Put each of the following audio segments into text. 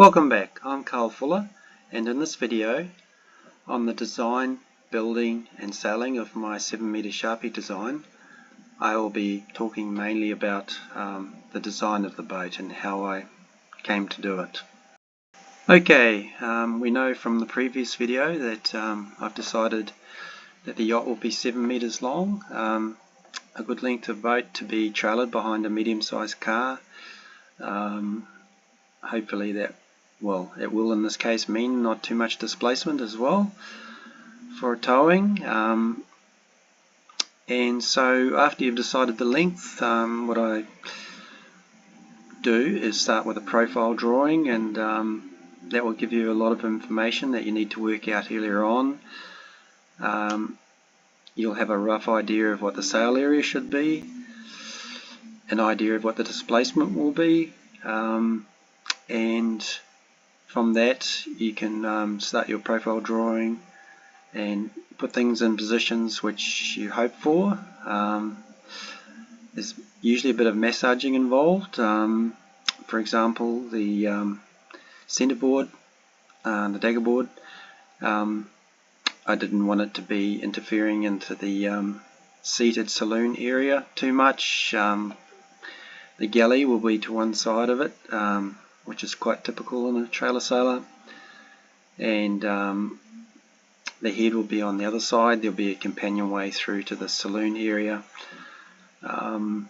Welcome back, I'm Carl Fuller, and in this video on the design, building and selling of my 7-meter Sharpie design, I will be talking mainly about the design of the boat and how I came to do it. Okay, we know from the previous video that I've decided that the yacht will be 7 meters long, a good length of boat to be trailered behind a medium-sized car. Hopefully that, well, it will in this case mean not too much displacement as well for towing. And so after you've decided the length, what I do is start with a profile drawing, and that will give you a lot of information that you need to work out earlier on. You'll have a rough idea of what the sail area should be, an idea of what the displacement will be, and from that you can start your profile drawing and put things in positions which you hope for. There's usually a bit of massaging involved. For example, the centerboard, the dagger board, I didn't want it to be interfering into the seated saloon area too much. The galley will be to one side of it, which is quite typical in a trailer sailor, and the head will be on the other side. There'll be a companionway through to the saloon area. There'll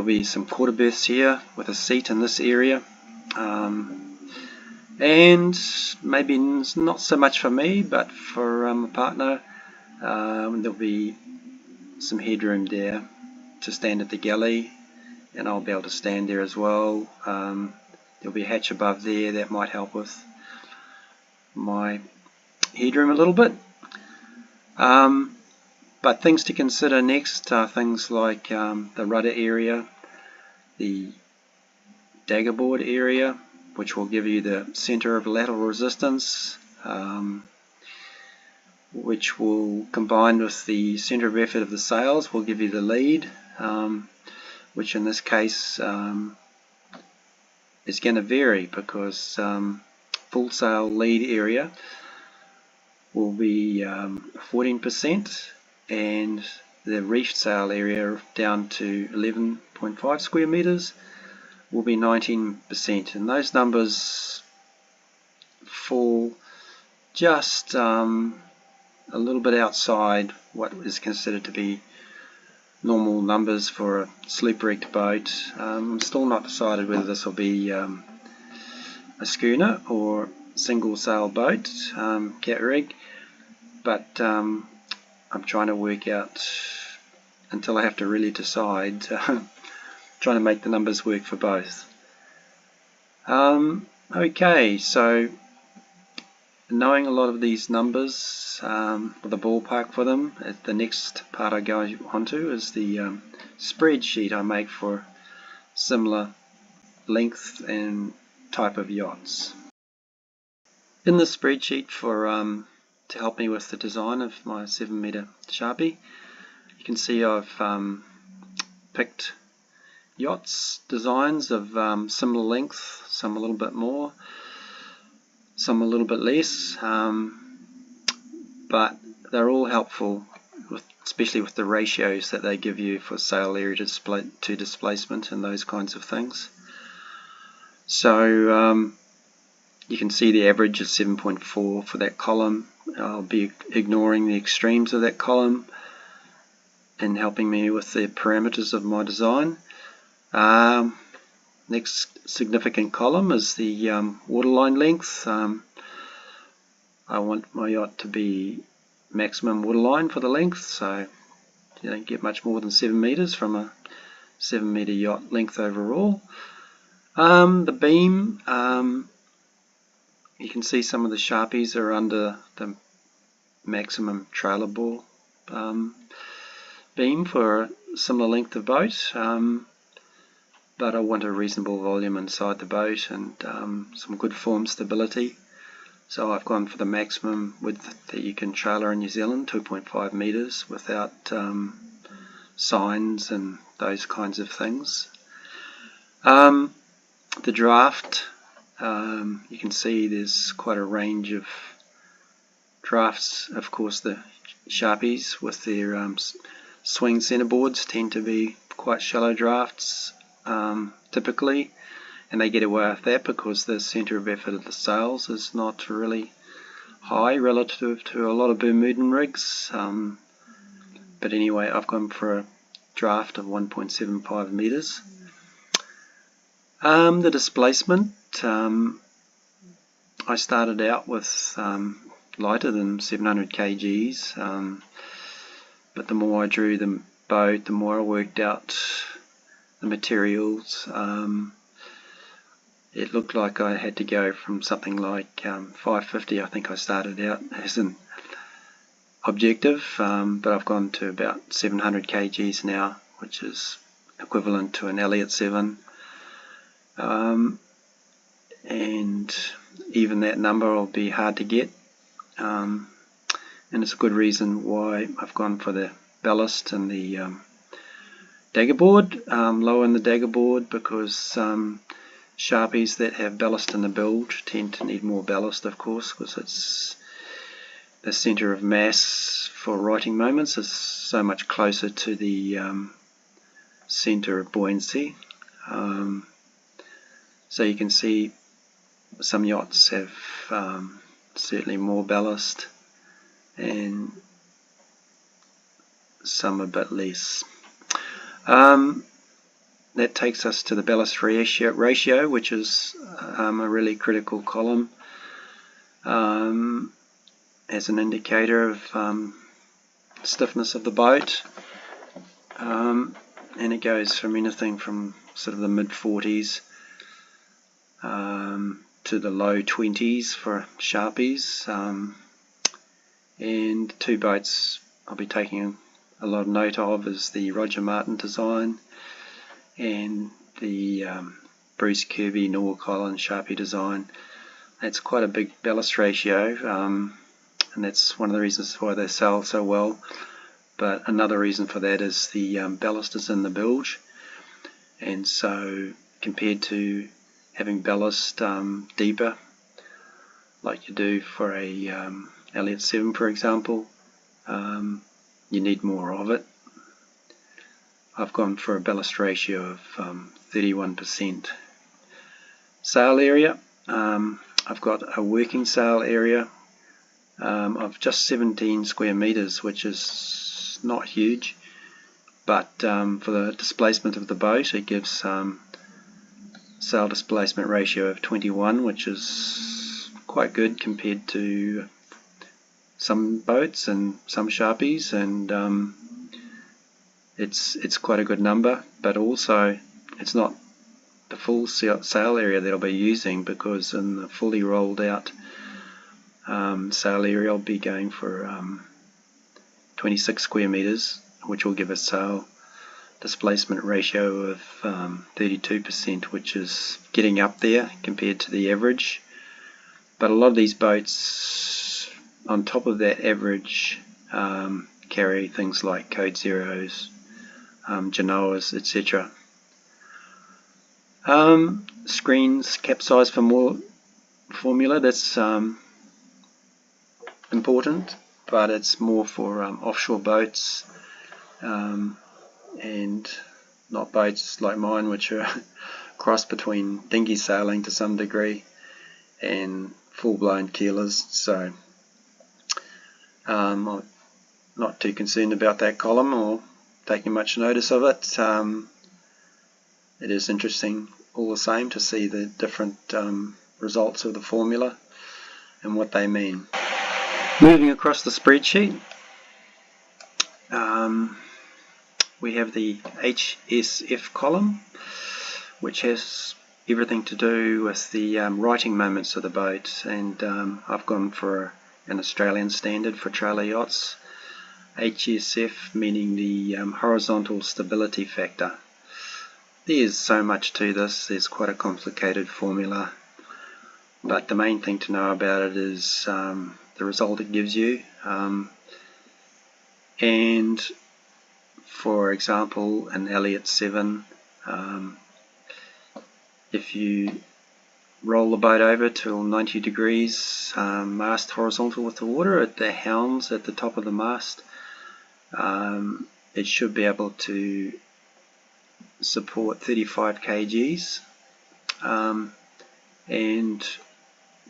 be some quarter berths here with a seat in this area, and maybe not so much for me, but for a partner, there'll be some headroom there to stand at the galley, and I'll be able to stand there as well. There'll be a hatch above there that might help with my headroom a little bit. But things to consider next are things like the rudder area, the dagger board area, which will give you the center of lateral resistance, which will, combined with the center of effort of the sails, will give you the lead, which in this case is going to vary, because full sail lead area will be 14%, and the reefed sail area down to 11.5 square meters will be 19%, and those numbers fall just a little bit outside what is considered to be normal numbers for a sloop-rigged boat. I'm still not decided whether this will be a schooner or single sail boat, cat rig, but I'm trying to work out, until I have to really decide, trying to make the numbers work for both. Okay, so knowing a lot of these numbers, with a ballpark for them, the next part I go onto is the spreadsheet I make for similar length and type of yachts. In the spreadsheet for to help me with the design of my 7-meter Sharpie, you can see I've picked yachts designs of similar length, some a little bit more, some a little bit less, but they're all helpful, especially with the ratios that they give you for sail area to displacement and those kinds of things. So you can see the average is 7.4 for that column. I'll be ignoring the extremes of that column and helping me with the parameters of my design. Next significant column is the waterline length. I want my yacht to be maximum waterline for the length, so you don't get much more than 7 meters from a 7-meter yacht length overall. The beam, you can see some of the Sharpies are under the maximum trailer bore beam for a similar length of boat, but I want a reasonable volume inside the boat and some good form stability, so I've gone for the maximum width that you can trailer in New Zealand, 2.5 meters, without signs and those kinds of things. The draft, you can see there's quite a range of drafts. Of course, the Sharpies with their swing centerboards tend to be quite shallow drafts typically, and they get away with that because the center of effort of the sails is not really high relative to a lot of Bermudan rigs. But anyway, I've gone for a draft of 1.75 meters. The displacement, I started out with lighter than 700 kgs, but the more I drew the boat, the more I worked out the materials. It looked like I had to go from something like 550, I think I started out as an objective, but I've gone to about 700 kgs now, which is equivalent to an Elliott 7. And even that number will be hard to get, and it's a good reason why I've gone for the ballast and the dagger board, lower in the dagger board, because Sharpies that have ballast in the bilge tend to need more ballast, of course, because it's the center of mass for writing moments is so much closer to the center of buoyancy. So you can see some yachts have certainly more ballast and some a bit less. That takes us to the ballast ratio, which is a really critical column as an indicator of stiffness of the boat, and it goes from anything from sort of the mid-40s to the low 20s for Sharpies, and two boats I'll be taking a lot of note of is the Roger Martin design and the Bruce Kirby Norwalk Island Sharpie design. It's quite a big ballast ratio, and that's one of the reasons why they sell so well. But another reason for that is the ballast is in the bilge, and so compared to having ballast deeper like you do for a Elliott 7 for example, you need more of it. I've gone for a ballast ratio of 31%. Sail area, I've got a working sail area of just 17 square meters, which is not huge, but for the displacement of the boat it gives sail displacement ratio of 21, which is quite good compared to some boats and some Sharpies, and it's quite a good number. But also it's not the full sail area that I'll be using, because in the fully rolled out sail area I'll be going for 26 square meters, which will give a sail displacement ratio of 32%, which is getting up there compared to the average. But a lot of these boats on top of that average carry things like Code Zeros, Genoas, etc. Screens capsize for more formula, that's important, but it's more for offshore boats and not boats like mine, which are cross between dinghy sailing to some degree and full-blown keelers. So I'm not too concerned about that column or taking much notice of it. It is interesting all the same to see the different results of the formula and what they mean. Moving across the spreadsheet, we have the HSF column, which has everything to do with the writing moments of the boat, and I've gone for an Australian standard for trailer yachts. HSF meaning the horizontal stability factor. There's so much to this, there's quite a complicated formula, but the main thing to know about it is the result it gives you. And for example, an Elliott 7, if you roll the boat over till 90 degrees, mast horizontal with the water at the helms at the top of the mast, it should be able to support 35 kgs, and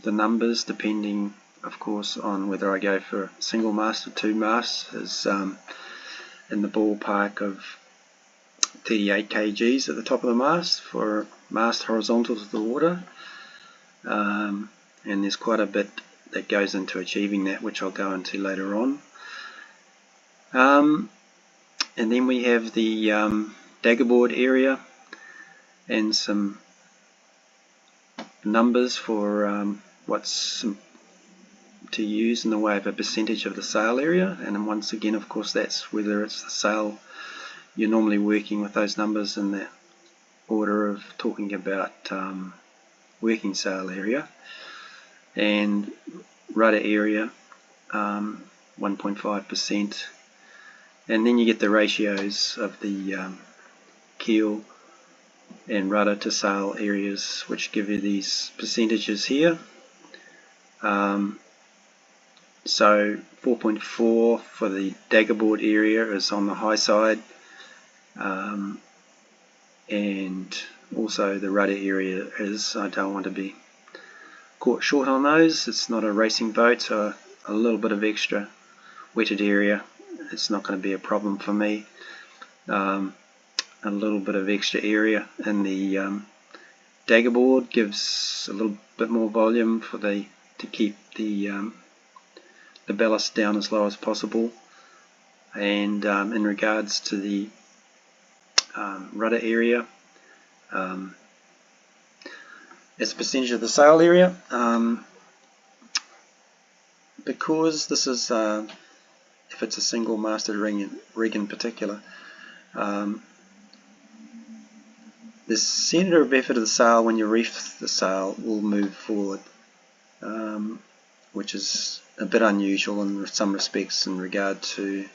the numbers, depending of course on whether I go for single mast or two masts, is in the ballpark of 38 kgs at the top of the mast for mast horizontal to the water, and there's quite a bit that goes into achieving that, which I'll go into later on. And then we have the daggerboard area and some numbers for what's to use in the way of a percentage of the sail area, and then once again of course that's whether it's the sail, you're normally working with those numbers in the order of talking about working sail area, and rudder area 1.5%, and then you get the ratios of the keel and rudder to sail areas, which give you these percentages here. So 4.4 for the daggerboard area is on the high side, and also the rudder area is, I don't want to be caught short on those. It's not a racing boat, so a little bit of extra wetted area, it's not going to be a problem for me. A little bit of extra area in the daggerboard gives a little bit more volume for to keep the ballast down as low as possible. And in regards to the rudder area, as a percentage of the sail area, because this is if it's a single masted rig in particular, the centre of effort of the sail when you reef the sail will move forward, which is a bit unusual in some respects in regard to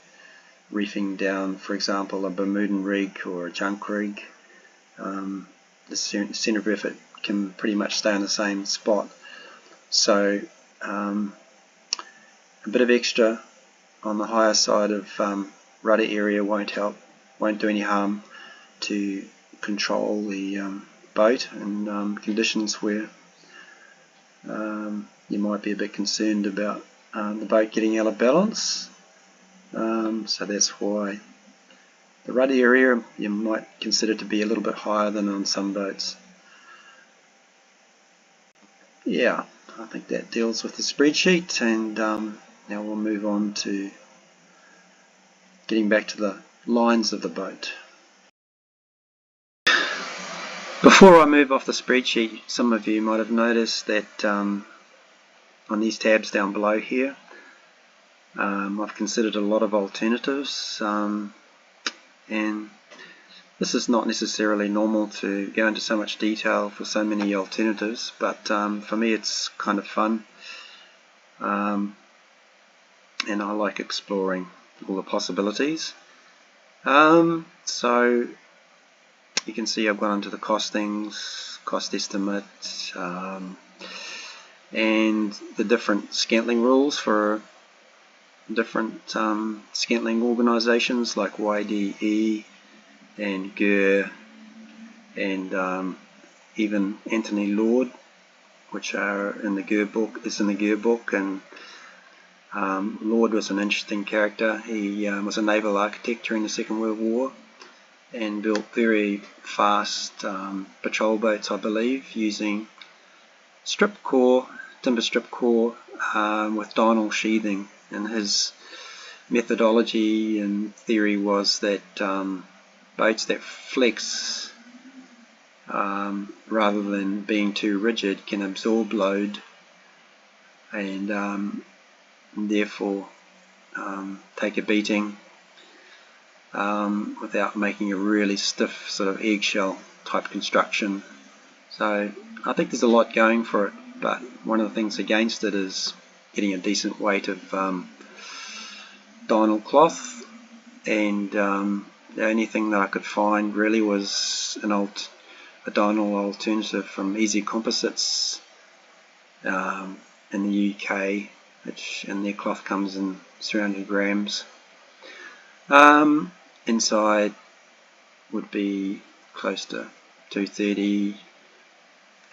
reefing down, for example, a Bermudan rig or a junk rig. The centre of effort can pretty much stay in the same spot, so a bit of extra on the higher side of rudder area won't do any harm to control the boat in conditions where you might be a bit concerned about the boat getting out of balance. So that's why the rudder area you might consider to be a little bit higher than on some boats. Yeah, I think that deals with the spreadsheet, and now we'll move on to getting back to the lines of the boat. Before I move off the spreadsheet, some of you might have noticed that on these tabs down below here, I've considered a lot of alternatives, and this is not necessarily normal to go into so much detail for so many alternatives, but for me it's kind of fun, and I like exploring all the possibilities. So you can see I've gone into the costings, cost estimate, and the different scantling rules for different scantling organisations like YDE and GER, and even Anthony Lord, which are in the GER book, and Lord was an interesting character. He was a naval architect during the Second World War and built very fast patrol boats, I believe, using timber strip core with diurnal sheathing, and his methodology and theory was that boats that flex rather than being too rigid can absorb load, and therefore take a beating without making a really stiff sort of eggshell type construction. So I think there's a lot going for it, but one of the things against it is getting a decent weight of diurnal cloth, and the only thing that I could find really was an a diurnal alternative from Easy Composites in the UK, and their cloth comes in 300 grams. Inside would be close to 230,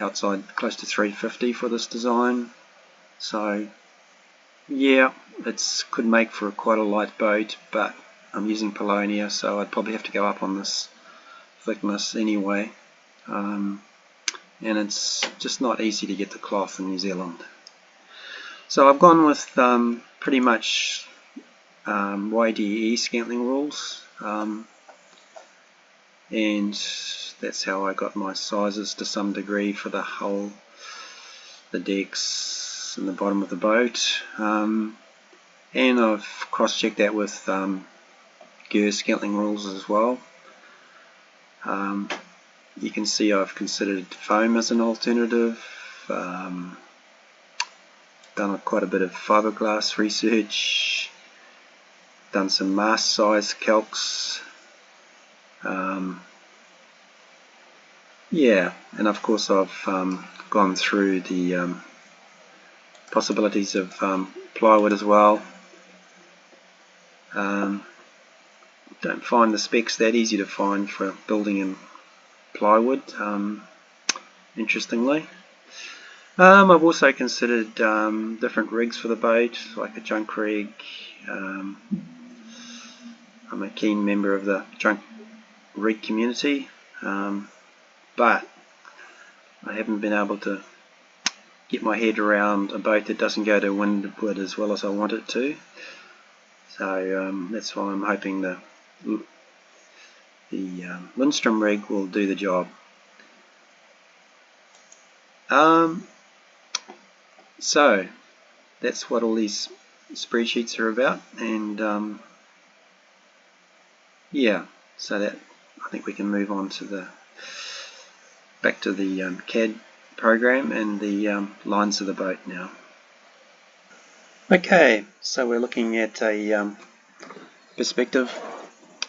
outside close to 350 for this design. So yeah, it could make for quite a light boat, but I'm using Paulownia, so I'd probably have to go up on this thickness anyway. And it's just not easy to get the cloth in New Zealand. So I've gone with pretty much YDE scantling rules, and that's how I got my sizes to some degree for the hull, the decks and the bottom of the boat, and I've cross-checked that with GER scantling rules as well. You can see I've considered foam as an alternative, done quite a bit of fiberglass research, done some mast size calcs, yeah, and of course I've gone through the possibilities of plywood as well. Don't find the specs that easy to find for building in plywood, interestingly. I've also considered different rigs for the boat, like a junk rig. I'm a keen member of the junk rig community, but I haven't been able to get my head around a boat that doesn't go to windward as well as I want it to. So that's why I'm hoping the Ljungström rig will do the job. So that's what all these spreadsheets are about, and yeah, so that I think we can move on to back to the CAD program and the lines of the boat now. Okay, so we're looking at a perspective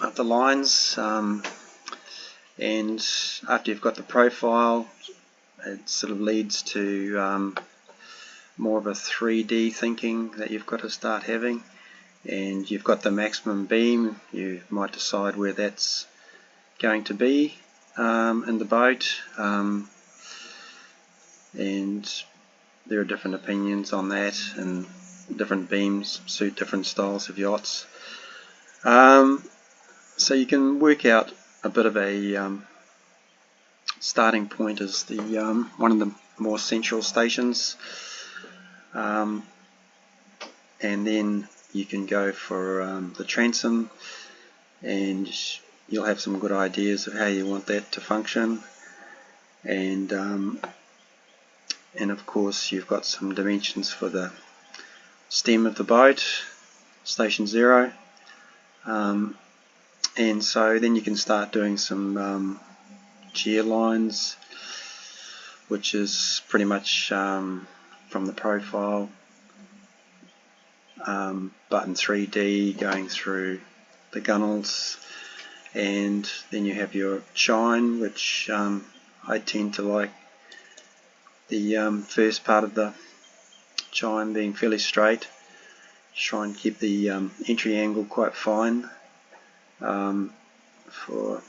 of the lines, and after you've got the profile, it sort of leads to more of a 3D thinking that you've got to start having, and you've got the maximum beam. You might decide where that's going to be in the boat, and there are different opinions on that, and different beams suit different styles of yachts. So you can work out a bit of a starting point as the one of the more central stations, and then you can go for the transom, and you'll have some good ideas of how you want that to function, and of course you've got some dimensions for the stem of the boat, station 0, and so then you can start doing some gear lines, which is pretty much from the profile, but in 3D going through the gunnels, and then you have your chine, which I tend to like the first part of the chine being fairly straight. Try and keep the entry angle quite fine for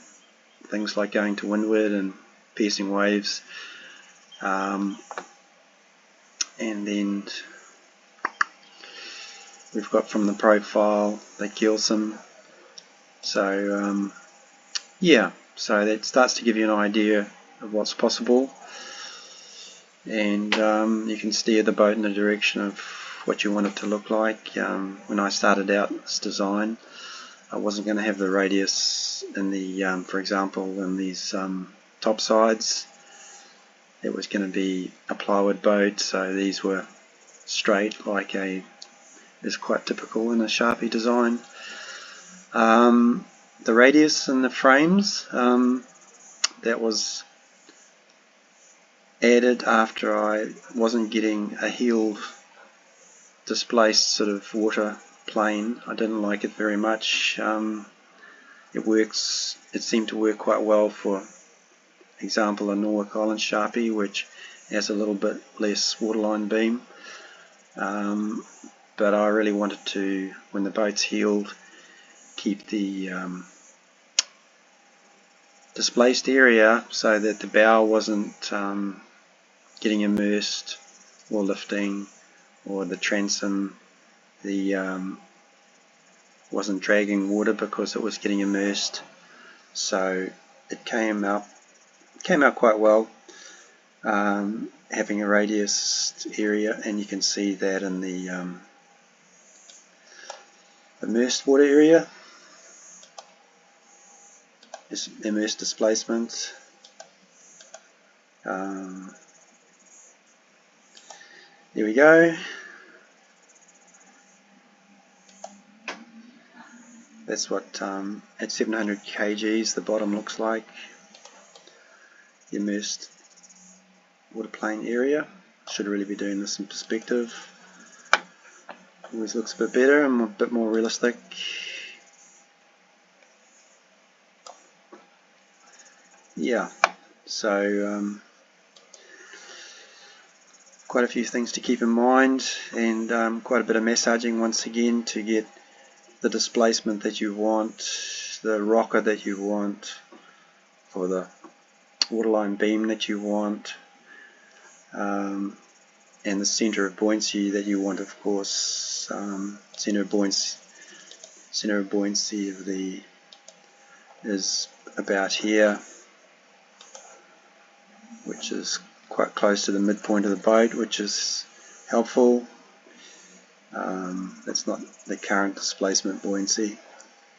things like going to windward and piercing waves, and then we've got from the profile the keelson. So yeah, so that starts to give you an idea of what's possible, and you can steer the boat in the direction of what you want it to look like. When I started out this design, I wasn't going to have the radius in the, for example, in these top sides. It was going to be a plywood boat, so these were straight, like is quite typical in a Sharpie design. The radius in the frames, that was added after I wasn't getting a heeled displaced sort of water plane. I didn't like it very much. It seemed to work quite well for example of Norfolk Island Sharpie, which has a little bit less waterline beam. But I really wanted to, when the boat's heeled, keep the displaced area so that the bow wasn't getting immersed or lifting, or the transom wasn't dragging water because it was getting immersed. So it came out quite well, having a radius area, and you can see that in the immersed water area, is immersed displacement. There we go. That's what at 700 kgs the bottom looks like, the immersed water plane area. Should really be doing this in perspective. Always looks a bit better and a bit more realistic. Yeah, so quite a few things to keep in mind, and quite a bit of massaging once again to get the displacement that you want, the rocker that you want, for the waterline beam that you want, and the center of buoyancy that you want, of course. Center of buoyancy of is about here, which is quite close to the midpoint of the boat, which is helpful. That's not the current displacement buoyancy,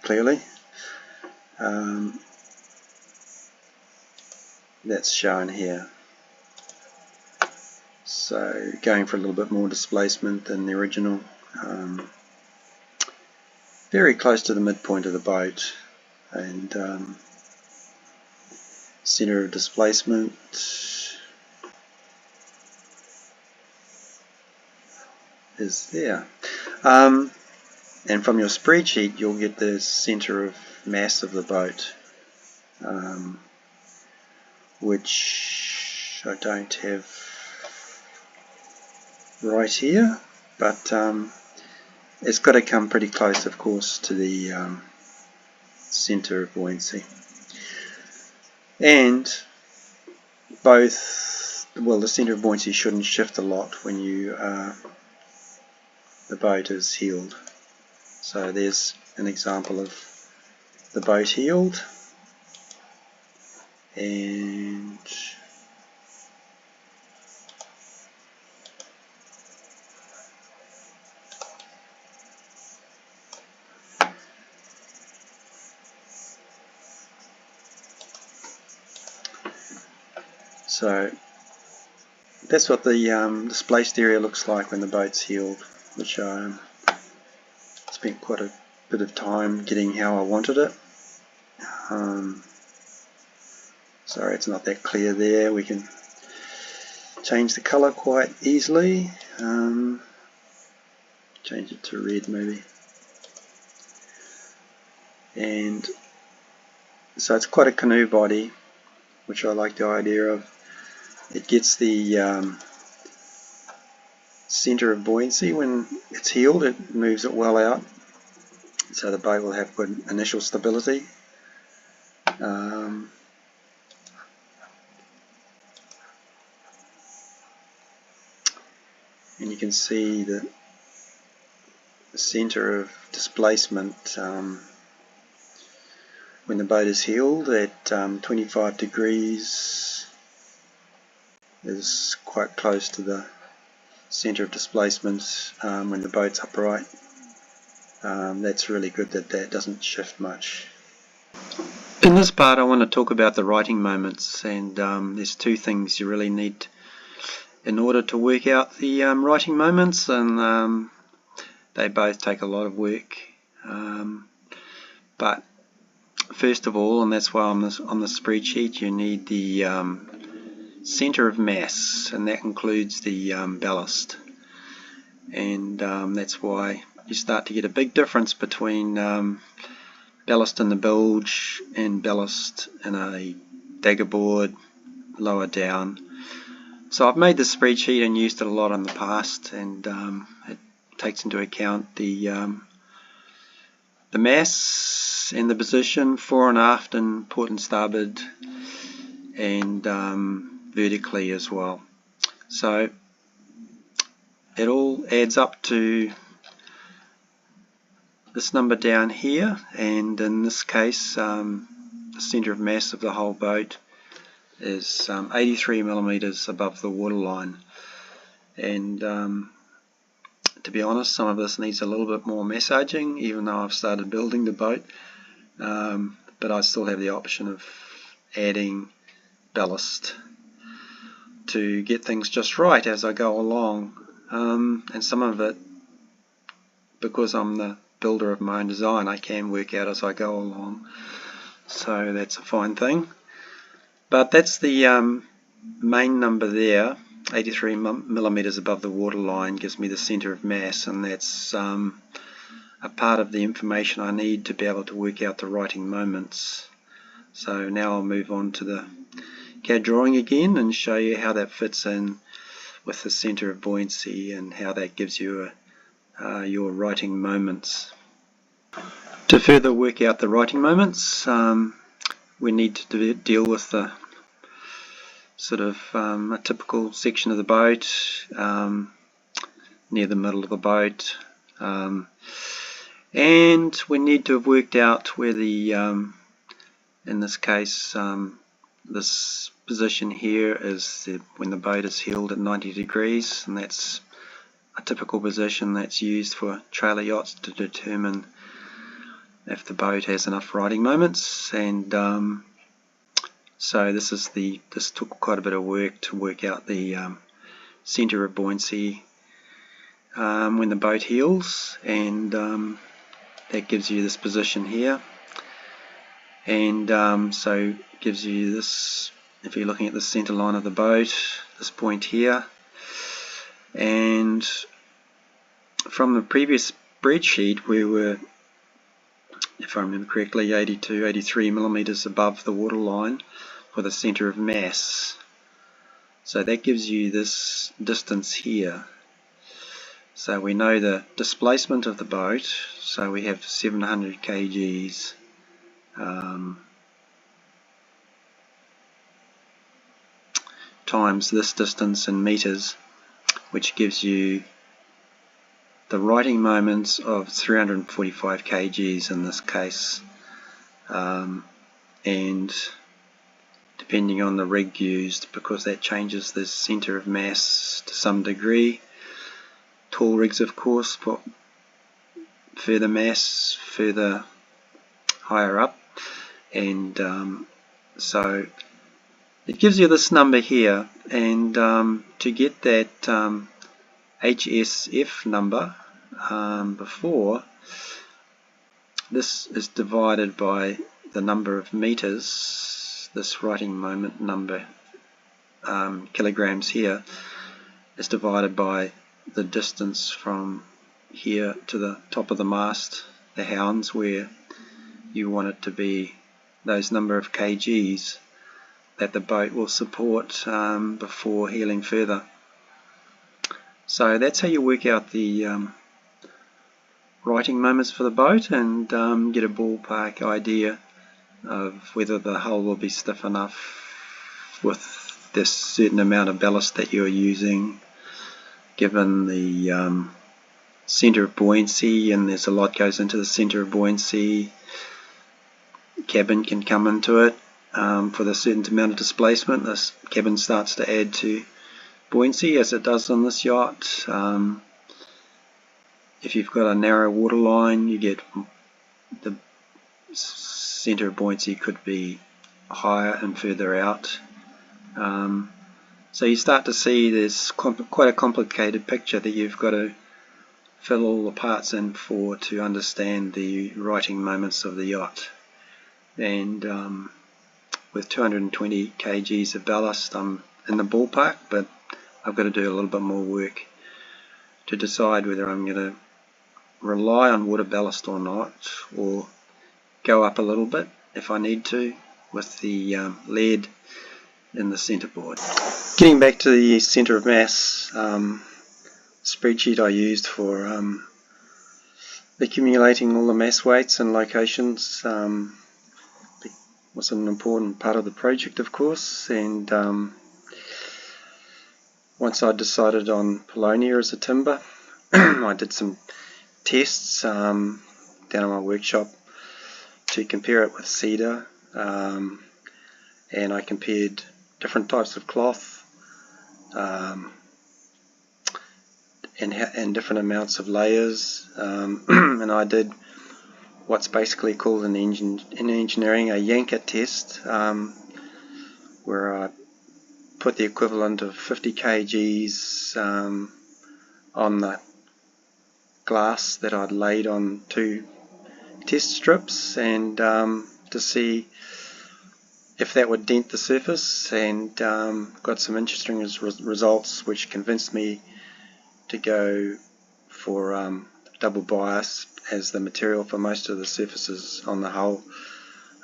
clearly. That's shown here. So going for a little bit more displacement than the original. Very close to the midpoint of the boat, and center of displacement is there. And from your spreadsheet you'll get the center of mass of the boat, which I don't have right here, but it's got to come pretty close, of course, to the center of buoyancy. And both, well, the center of buoyancy shouldn't shift a lot when the boat is heeled. So there's an example of the boat heeled, and so that's what the displaced area looks like when the boat's heeled, which I spent quite a bit of time getting how I wanted it. Sorry, it's not that clear there. We can change the color quite easily. Change it to red maybe. And so it's quite a canoe body, which I like the idea of. It gets the center of buoyancy when it's heeled. It moves it well out, so the boat will have good initial stability. And you can see that the center of displacement when the boat is heeled at 25 degrees is quite close to the center of displacement when the boat's upright. That's really good that that doesn't shift much. In this part I want to talk about the writing moments, and there's two things you really need in order to work out the writing moments, and they both take a lot of work. But first of all, and that's why on the spreadsheet, you need the center of mass, and that includes the ballast. And that's why you start to get a big difference between ballast in the bilge and ballast in a daggerboard lower down. So I've made the spreadsheet and used it a lot in the past, and it takes into account the mass and the position fore and aft and port and starboard, and vertically as well. So it all adds up to this number down here, and in this case the centre of mass of the whole boat is 83 millimeters above the waterline. And to be honest, some of this needs a little bit more massaging, even though I've started building the boat, but I still have the option of adding ballast to get things just right as I go along, and some of it, because I'm the builder of my own design, I can work out as I go along, so that's a fine thing. But that's the main number there. 83 millimeters above the waterline gives me the centre of mass, and that's a part of the information I need to be able to work out the writing moments. So now I'll move on to the CAD drawing again and show you how that fits in with the centre of buoyancy and how that gives you your writing moments. To further work out the writing moments, we need to deal with the sort of a typical section of the boat, near the middle of the boat, and we need to have worked out where the, in this case, this position here is when the boat is heeled at 90 degrees, and that's a typical position that's used for trailer yachts to determine if the boat has enough riding moments. And so this took quite a bit of work to work out the centre of buoyancy when the boat heels, and that gives you this position here, and so it gives you this, if you're looking at the centre line of the boat, this point here. And from the previous spreadsheet we were, if I remember correctly, 83 millimeters above the waterline for the centre of mass. So that gives you this distance here. So we know the displacement of the boat, so we have 700 kgs times this distance in meters, which gives you the writing moments of 345 kgs in this case, and depending on the rig used, because that changes the centre of mass to some degree. Tall rigs, of course, put further mass further higher up, and so it gives you this number here, and to get that HSF number before, this is divided by the number of meters. This writing moment number, kilograms here, is divided by the distance from here to the top of the mast, the hounds, where you want it to be those number of kgs that the boat will support before heeling further. So that's how you work out the writing moments for the boat, and get a ballpark idea of whether the hull will be stiff enough with this certain amount of ballast that you're using, given the centre of buoyancy, and there's a lot goes into the centre of buoyancy. Cabin can come into it for the certain amount of displacement. This cabin starts to add to buoyancy, as it does on this yacht. If you've got a narrow waterline, you get the centre of buoyancy could be higher and further out. So you start to see there's quite a complicated picture that you've got to fill all the parts in for to understand the writing moments of the yacht. And with 220 kgs of ballast, I'm in the ballpark, but I've got to do a little bit more work to decide whether I'm going to rely on water ballast or not, or go up a little bit if I need to with the lead in the centerboard. Getting back to the center of mass spreadsheet I used for accumulating all the mass weights and locations was an important part of the project, of course, and once I decided on Paulownia as a timber, I did some tests down in my workshop to compare it with cedar, and I compared different types of cloth and different amounts of layers, and I did what's basically called in engineering a Yanker test, where I put the equivalent of 50 kgs on the glass that I'd laid on 2 test strips, and to see if that would dent the surface, and got some interesting results which convinced me to go for double bias as the material for most of the surfaces on the hull.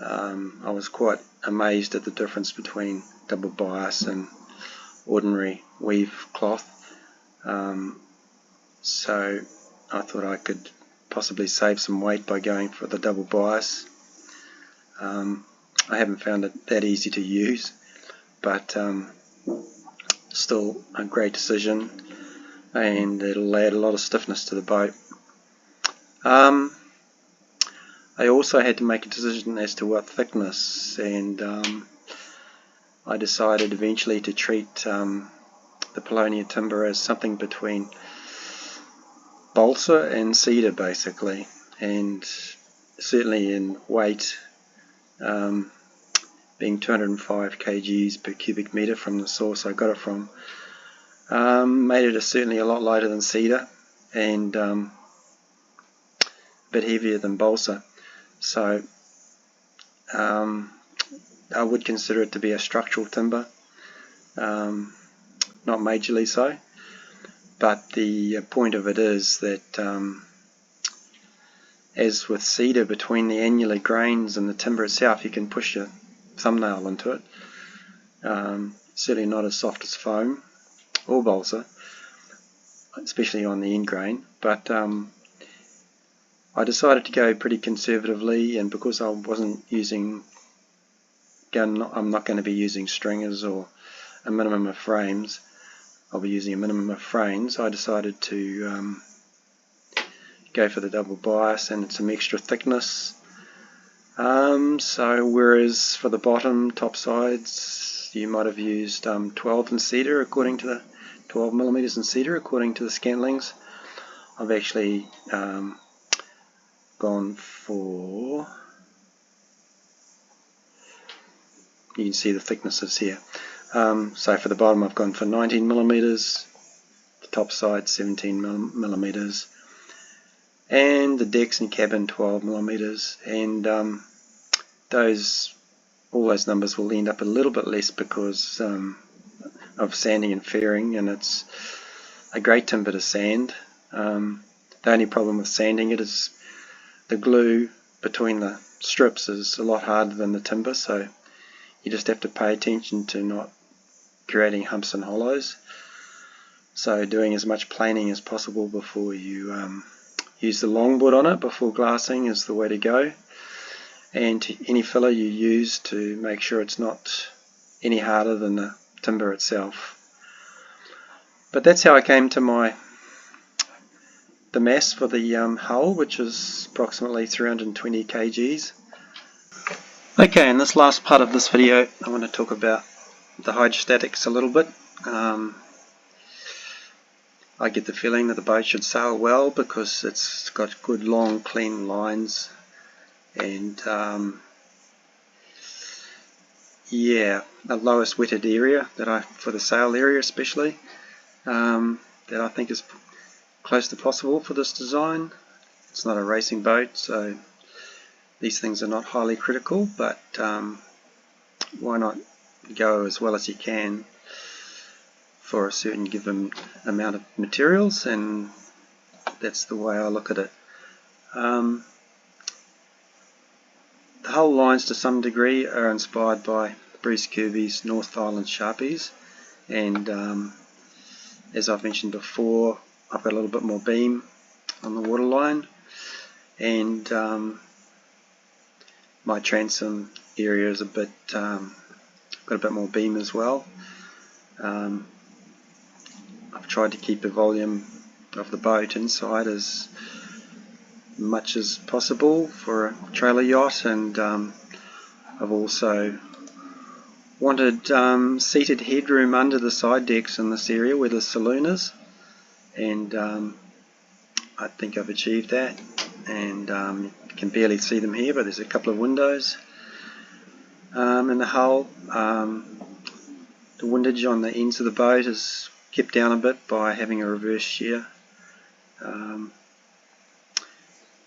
I was quite amazed at the difference between double bias and ordinary weave cloth, so I thought I could possibly save some weight by going for the double bias. I haven't found it that easy to use, but still a great decision, and it'll add a lot of stiffness to the boat. I also had to make a decision as to what thickness, and I decided eventually to treat the Paulownia timber as something between balsa and cedar basically, and certainly in weight, being 205 kgs per cubic meter from the source I got it from, made it certainly a lot lighter than cedar, and a bit heavier than balsa. So I would consider it to be a structural timber, not majorly so, but the point of it is that as with cedar, between the annular grains and the timber itself you can push your thumbnail into it. Certainly not as soft as foam or balsa, especially on the end grain, but I decided to go pretty conservatively, and because I wasn't using, I'm not going to be using stringers or a minimum of frames, I'll be using a minimum of frames, I decided to go for the double bias and some extra thickness. So whereas for the bottom, top sides, you might have used 12 in cedar according to the 12 millimeters in cedar according to the scantlings, I've actually gone for, you can see the thicknesses here. So for the bottom I've gone for 19 millimeters, the top side 17 millimeters, and the decks and cabin 12 millimeters, and all those numbers will end up a little bit less because of sanding and fairing, and it's a great timber to sand. The only problem with sanding it is the glue between the strips is a lot harder than the timber, so you just have to pay attention to not creating humps and hollows. So doing as much planing as possible before you use the longboard on it before glassing is the way to go, and any filler you use to make sure it's not any harder than the timber itself. But that's how I came to the mass for the hull, which is approximately 320 kgs. Okay, in this last part of this video I want to talk about the hydrostatics a little bit. I get the feeling that the boat should sail well because it's got good long clean lines, and yeah, the lowest wetted area that for the sail area especially, that I think is close to possible for this design. It's not a racing boat, so these things are not highly critical, but why not go as well as you can for a certain given amount of materials, and that's the way I look at it. The hull lines to some degree are inspired by Bruce Kirby's North Island Sharpies, and as I've mentioned before, I've got a little bit more beam on the waterline, and my transom area is a bit got a bit more beam as well. I've tried to keep the volume of the boat inside as much as possible for a trailer yacht, and I've also wanted seated headroom under the side decks in this area where the saloon is, and I think I've achieved that, and you can barely see them here, but there's a couple of windows in the hull. The windage on the ends of the boat is kept down a bit by having a reverse shear.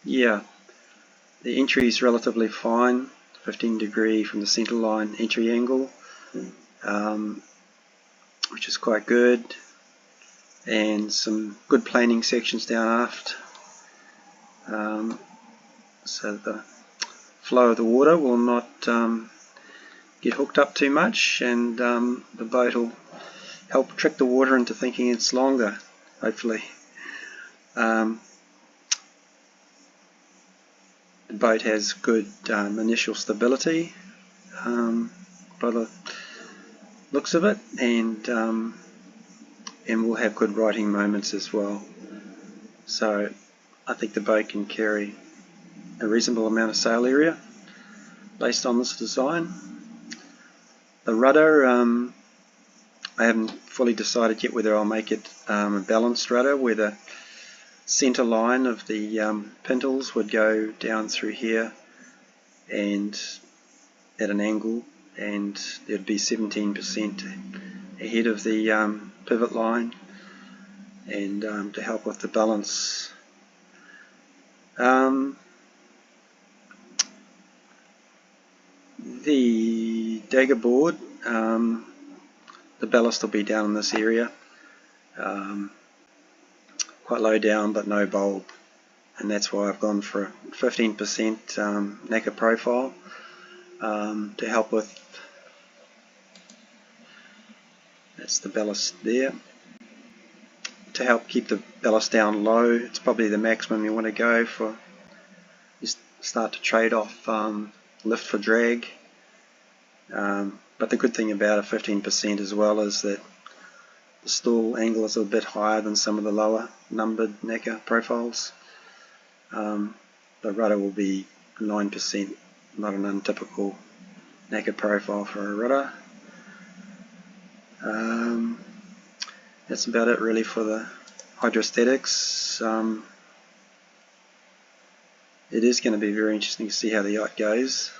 Yeah, the entry is relatively fine, 15° from the centre line entry angle, which is quite good, and some good planing sections down aft, so that the flow of the water will not get hooked up too much, and the boat will help trick the water into thinking it's longer, hopefully. The boat has good initial stability by the looks of it, and will have good righting moments as well. So I think the boat can carry a reasonable amount of sail area based on this design. The rudder, I haven't fully decided yet whether I'll make it a balanced rudder where the centre line of the pintles would go down through here and at an angle, and there'd be 17% ahead of the pivot line, and to help with the balance. The dagger board, the ballast will be down in this area, quite low down but no bulb, and that's why I've gone for a 15% nacre profile to help with, that's the ballast there, to help keep the ballast down low. It's probably the maximum you want to go for. You start to trade off lift for drag, but the good thing about a 15% as well is that the stall angle is a bit higher than some of the lower numbered nacre profiles. The rudder will be 9%, not an untypical nacre profile for a rudder. That's about it really for the hydrostatics. It is going to be very interesting to see how the yacht goes.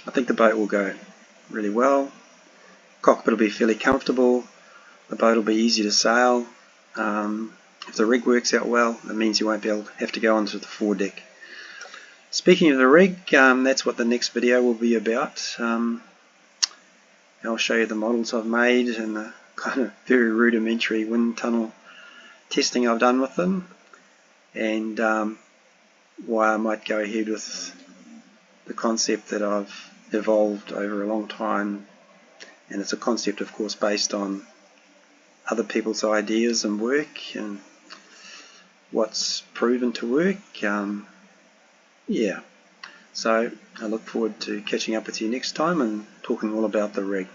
I think the boat will go really well. Cockpit will be fairly comfortable. The boat will be easy to sail. If the rig works out well, it means you won't be able to have to go onto the foredeck. Speaking of the rig, that's what the next video will be about. I'll show you the models I've made and the kind of very rudimentary wind tunnel testing I've done with them, and why I might go ahead with the concept that I've evolved over a long time. And it's a concept, of course, based on other people's ideas and work and what's proven to work. Yeah, so I look forward to catching up with you next time and talking all about the rig.